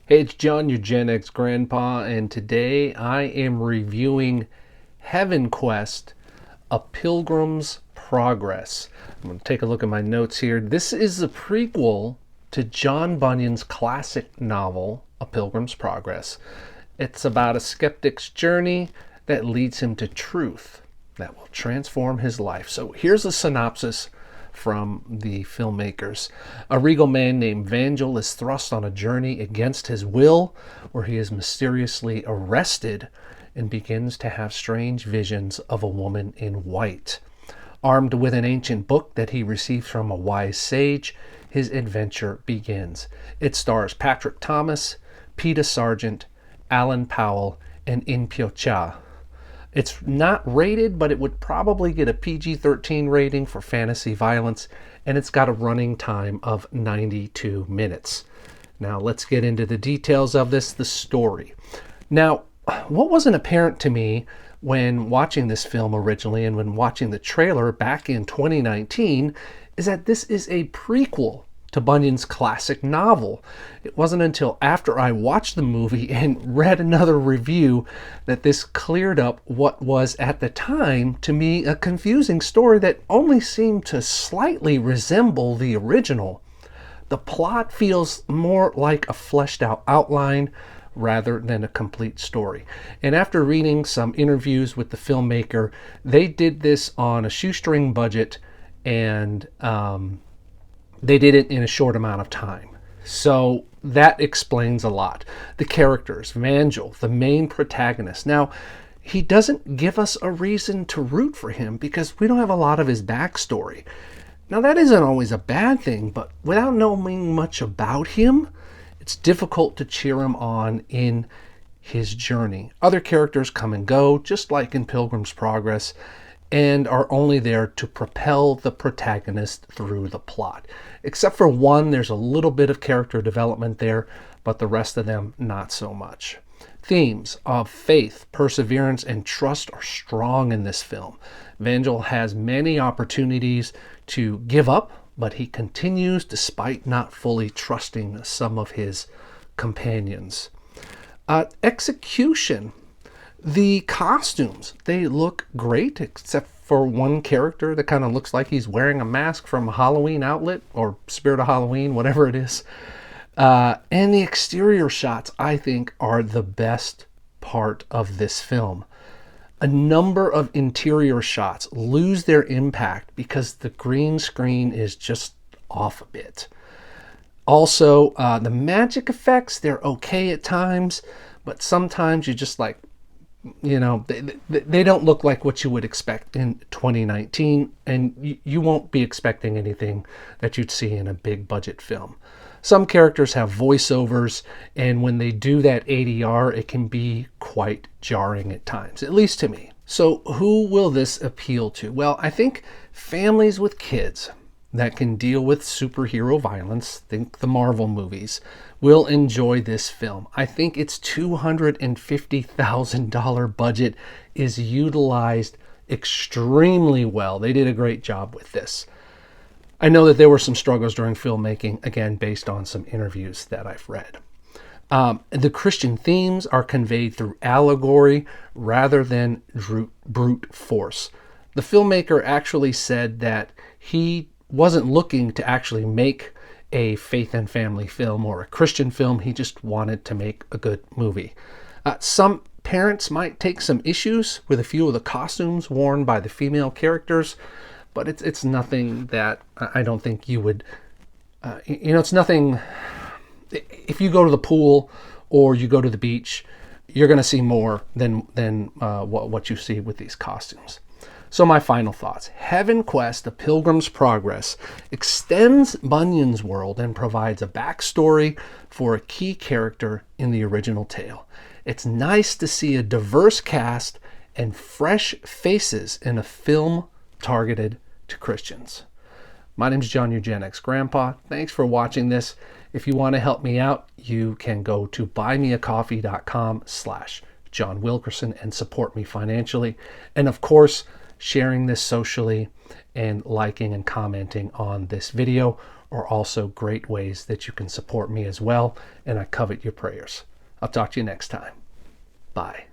Hey, it's John, your Gen X grandpa, and today I am reviewing Heavenquest, A Pilgrim's Progress. I'm going to take a look at my notes here. This is a prequel to John Bunyan's classic novel, A Pilgrim's Progress. It's about a skeptic's journey that leads him to truth that will transform his life. So here's a synopsis from the filmmakers. A regal man named Vangel is thrust on a journey against his will, where he is mysteriously arrested and begins to have strange visions of a woman in white. Armed with an ancient book that he received from a wise sage, his adventure begins. It stars Patrick Thomas, Peta Sargent, Alan Powell, and In-Pyo. It's not rated, but it would probably get a PG-13 rating for fantasy violence, and it's got a running time of 92 minutes. Now let's get into the details of this, the story. Now, what wasn't apparent to me when watching this film originally and when watching the trailer back in 2019 is that this is a prequel to Bunyan's classic novel. It wasn't until after I watched the movie and read another review that this cleared up what was at the time to me a confusing story that only seemed to slightly resemble the original. The plot feels more like a fleshed out outline rather than a complete story. And after reading some interviews with the filmmaker, they did this on a shoestring budget and they did it in a short amount of time. So that explains a lot. The characters, Vangel, the main protagonist. Now, he doesn't give us a reason to root for him because we don't have a lot of his backstory. Now, that isn't always a bad thing, but without knowing much about him, it's difficult to cheer him on in his journey. Other characters come and go, just like in Pilgrim's Progress, and are only there to propel the protagonist through the plot. Except for one, there's a little bit of character development there, but the rest of them, not so much. Themes of faith, perseverance, and trust are strong in this film. Vangel has many opportunities to give up, but he continues despite not fully trusting some of his companions. Execution. The costumes, they look great, except for one character that kind of looks like he's wearing a mask from a Halloween outlet, or Spirit of Halloween, whatever it is. And the exterior shots, I think, are the best part of this film. A number of interior shots lose their impact because the green screen is just off a bit. Also, the magic effects, they're okay at times, but sometimes you just like, they don't look like what you would expect in 2019, and you won't be expecting anything that you'd see in a big budget film. Some characters have voiceovers, and when they do that ADR, it can be quite jarring at times, at least to me. So who will this appeal to? Well, I think families with kids that can deal with superhero violence, think the Marvel movies, will enjoy this film. I think its $250,000 budget is utilized extremely well. They did a great job with this. I know that there were some struggles during filmmaking, again, based on some interviews that I've read. The Christian themes are conveyed through allegory rather than brute force. The filmmaker actually said that he wasn't looking to actually make a faith and family film or a Christian film. He just wanted to make a good movie. Some parents might take some issues with a few of the costumes worn by the female characters, but it's nothing that I don't think you would, it's nothing. If you go to the pool or you go to the beach, you're going to see more than what you see with these costumes. So my final thoughts. Heavenquest, A Pilgrim's Progress, extends Bunyan's world and provides a backstory for a key character in the original tale. It's nice to see a diverse cast and fresh faces in a film targeted to Christians. My name's John, your Gen X grandpa. Thanks for watching this. If you want to help me out, you can go to buymeacoffee.com/John Wilkerson and support me financially. And of course, sharing this socially and liking and commenting on this video are also great ways that you can support me as well, and I covet your prayers. I'll talk to you next time. Bye.